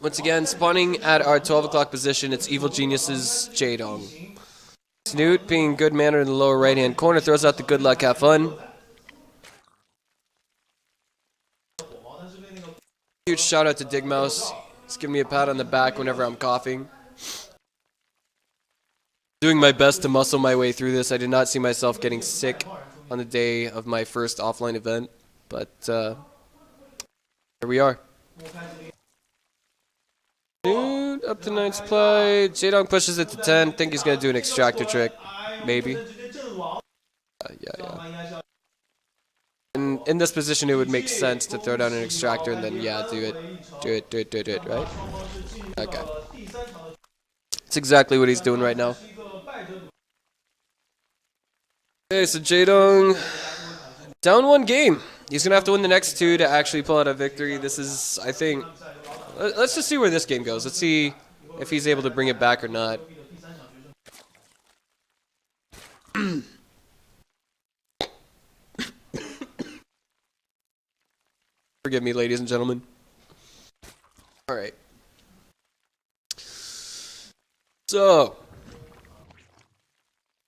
Once again, spawning at our 12 o'clock position, it's Evil Genius's Jaedong. Snute, being good manner in the lower right-hand corner, throws out the good luck, have fun. Huge shout out to Digmouse. He's giving me a pat on the back whenever I'm coughing. Doing my best to muscle my way through this. I did not see myself getting sick on the day of my first offline event, but here we are. Dude, up to 9 supply. Jaedong pushes it to 10. Think he's gonna do an extractor trick, maybe. Yeah. And in this position, it would make sense to throw down an extractor and then do it, right? Okay. That's exactly what he's doing right now. Okay, so Jaedong down 1 game. He's gonna have to win the next 2 to actually pull out a victory. This is, I think. Let's just see where this game goes. Let's see if he's able to bring it back or not. Forgive me, ladies and gentlemen. All right. So,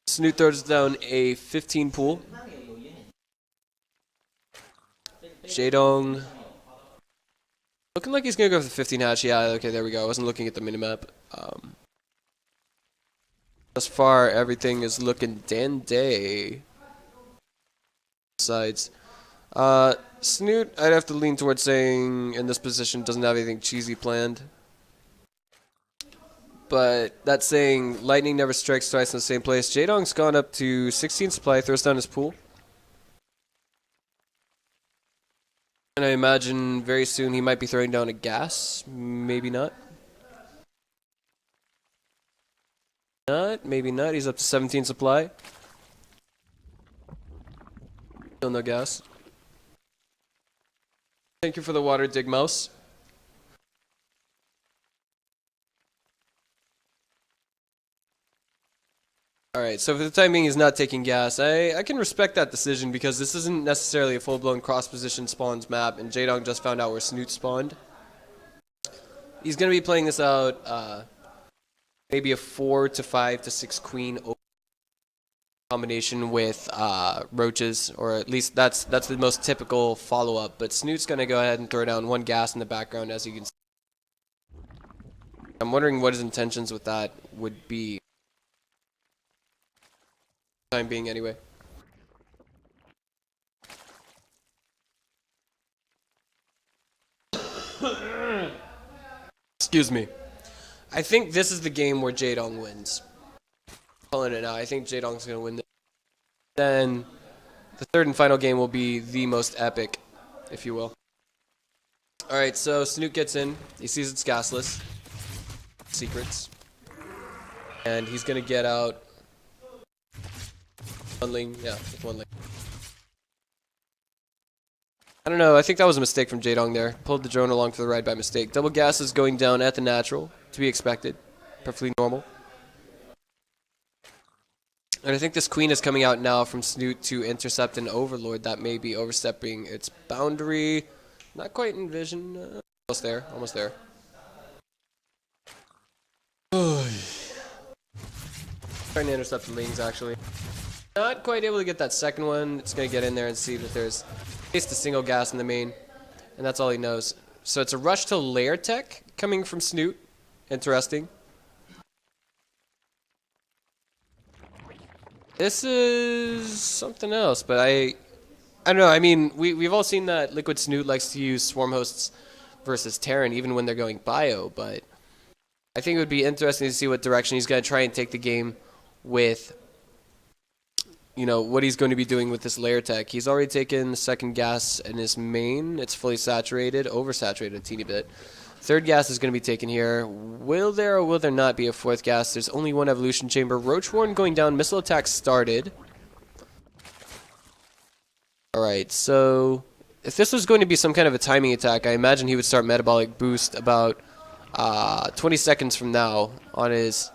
Snute throws down a 15 pool. Jaedong looking like he's going to go for the 15 hatch. Yeah, okay, there we go. I wasn't looking at the minimap. Thus far, everything is looking dandy. Besides, Snute, I'd have to lean towards saying in this position doesn't have anything cheesy planned. But that saying, lightning never strikes twice in the same place. Jaedong's gone up to 16 supply, throws down his pool. And I imagine very soon he might be throwing down a gas. Maybe not. Maybe not. He's up to 17 supply. Still no gas. Thank you for the water, Digmouse. Alright, so for the time being he's not taking gas. I can respect that decision because this isn't necessarily a full-blown cross-position spawns map, and Jaedong just found out where Snute spawned. He's going to be playing this out maybe a 4 to 5 to 6 queen combination with roaches, or at least that's the most typical follow-up. But Snute's going to go ahead and throw down 1 gas in the background, as you can see. I'm wondering what his intentions with that would be. Time being anyway. Excuse me. I think this is the game where Jaedong wins. Calling it now. I think Jaedong's gonna win this. Then the third and final game will be the most epic, if you will. Alright, so Snute gets in. He sees it's gasless. Secrets. And he's gonna get out 1 lane, yeah, with 1 lane. I don't know, I think that was a mistake from Jaedong there. Pulled the drone along for the ride by mistake. Double gas is going down at the natural, to be expected. Perfectly normal. And I think this queen is coming out now from Snute to intercept an overlord that may be overstepping its boundary. Not quite in vision. Almost there, almost there. Trying to intercept the lanes, actually. Not quite able to get that second one. It's going to get in there and see that there's at least a single gas in the main. And that's all he knows. So it's a rush to layer tech coming from Snute. Interesting. This is something else, but I don't know. I mean, we've all seen that LiquidSnute likes to use swarm hosts versus Terran even when they're going bio, but I think it would be interesting to see what direction he's going to try and take the game with, you know, what he's going to be doing with this layer tech. He's already taken the second gas in his main. It's fully saturated, oversaturated a teeny bit. Third gas is going to be taken here. Will there or will there not be a 4th gas? There's only 1 evolution chamber. Roach Warren going down. Missile attack started. Alright, so if this was going to be some kind of a timing attack, I imagine he would start metabolic boost about 20 seconds from now on his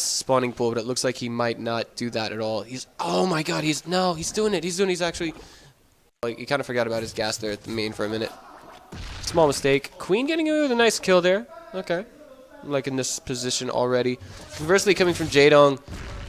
spawning pool, but it looks like he might not do that at all. Oh my god, he's doing it. He's actually, like, he kind of forgot about his gas there at the main for a minute. Small mistake. Queen getting away with a nice kill there. Okay. I'm liking this position already. Conversely, coming from Jaedong,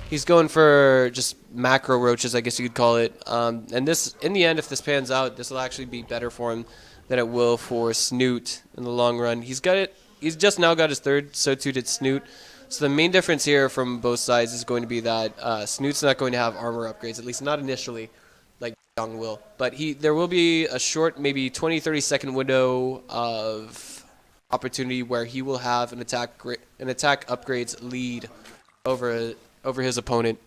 he's going for just macro roaches, I guess you could call it. And this, in the end, if this pans out, this will actually be better for him than it will for Snute in the long run. He's got it. He's just now got his third, so too did Snute. So the main difference here from both sides is going to be that Snute's not going to have armor upgrades, at least not initially, like Jaedong will. But there will be a short, maybe 20, 30-second window of opportunity where he will have an attack upgrades lead over his opponent.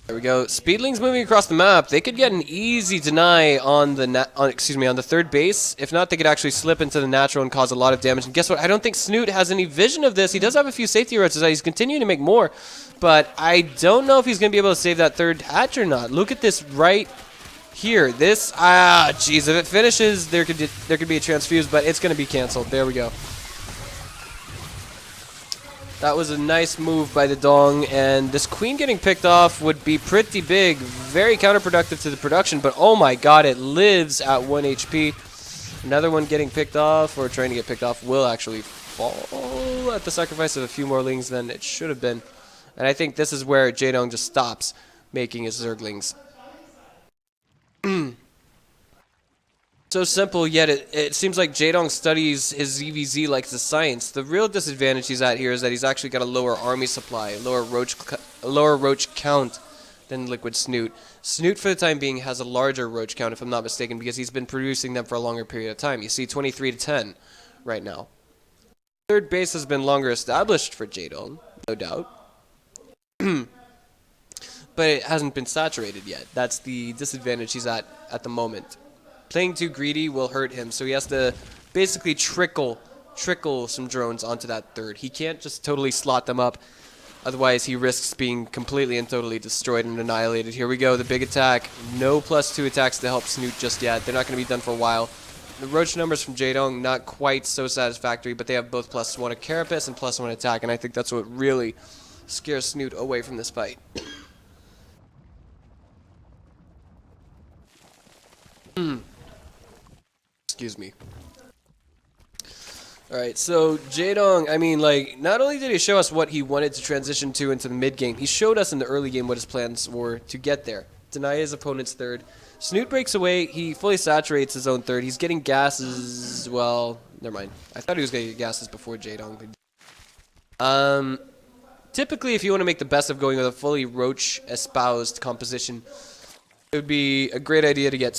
There we go. Speedlings moving across the map. They could get an easy deny on the third base. If not, they could actually slip into the natural and cause a lot of damage. And guess what? I don't think Snute has any vision of this. He does have a few safety roaches. He's continuing to make more, but I don't know if he's going to be able to save that third hatch or not. Look at this right here. This, jeez, if it finishes, there could be a transfuse, but it's going to be canceled. There we go. That was a nice move by the Dong, and this queen getting picked off would be pretty big, very counterproductive to the production, but oh my god, it lives at 1 HP. Another one getting picked off, or trying to get picked off, will actually fall at the sacrifice of a few more lings than it should have been. And I think this is where Jaedong just stops making his Zerglings. So simple, yet it seems like Jaedong studies his ZVZ like it's a science. The real disadvantage he's at here is that he's actually got a lower army supply, a lower roach count than LiquidSnute. Snute, for the time being, has a larger roach count, if I'm not mistaken, because he's been producing them for a longer period of time. You see 23 to 10 right now. Third base has been longer established for Jaedong, no doubt. But it hasn't been saturated yet. That's the disadvantage he's at the moment. Playing too greedy will hurt him, so he has to basically trickle some drones onto that third. He can't just totally slot them up, otherwise he risks being completely and totally destroyed and annihilated. Here we go, the big attack. No +2 attacks to help Snute just yet. They're not going to be done for a while. The roach numbers from Jaedong, not quite so satisfactory, but they have both +1 carapace and +1 attack, and I think that's what really scares Snute away from this fight. Excuse me. Alright, so Jaedong, I mean, like, not only did he show us what he wanted to transition to into the mid-game, he showed us in the early game what his plans were to get there. Deny his opponent's third. Snute breaks away, he fully saturates his own third. He's getting gases, well, never mind. I thought he was going to get gases before Jaedong. Typically, if you want to make the best of going with a fully roach-espoused composition, it would be a great idea to get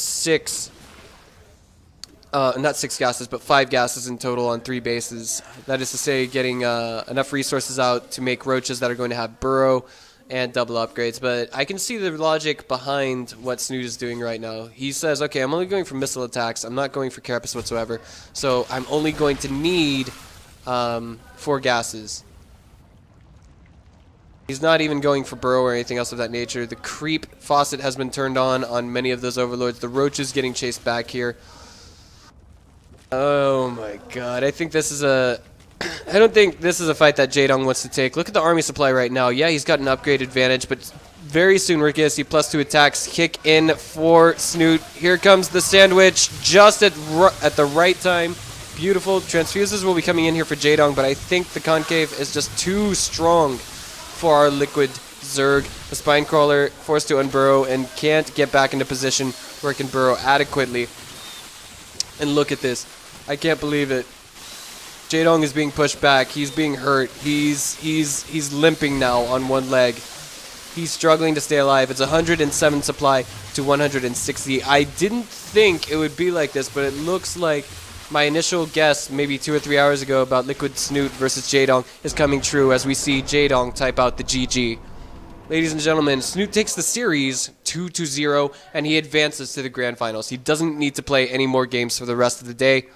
not 6 gases, but 5 gases in total on 3 bases. That is to say, getting enough resources out to make roaches that are going to have burrow and double upgrades. But I can see the logic behind what Snute is doing right now. He says, okay, I'm only going for missile attacks. I'm not going for carapace whatsoever. So I'm only going to need 4 gases. He's not even going for burrow or anything else of that nature. The creep faucet has been turned on many of those overlords. The roach is getting chased back here. Oh my god, I think this is a... I don't think this is a fight that Jaedong wants to take. Look at the army supply right now. Yeah, he's got an upgrade advantage, but very soon we're going to see +2 attacks kick in for Snute. Here comes the sandwich just at the right time. Beautiful. Transfuses will be coming in here for Jaedong, but I think the concave is just too strong for our liquid Zerg. The spine crawler forced to unburrow and can't get back into position where it can burrow adequately. And look at this. I can't believe it. Jaedong is being pushed back. He's being hurt. He's limping now on one leg. He's struggling to stay alive. It's 107 supply to 160. I didn't think it would be like this, but it looks like my initial guess maybe 2 or 3 hours ago about LiquidSnute versus Jaedong is coming true as we see Jaedong type out the GG. Ladies and gentlemen, Snute takes the series 2-0, and he advances to the grand finals. He doesn't need to play any more games for the rest of the day.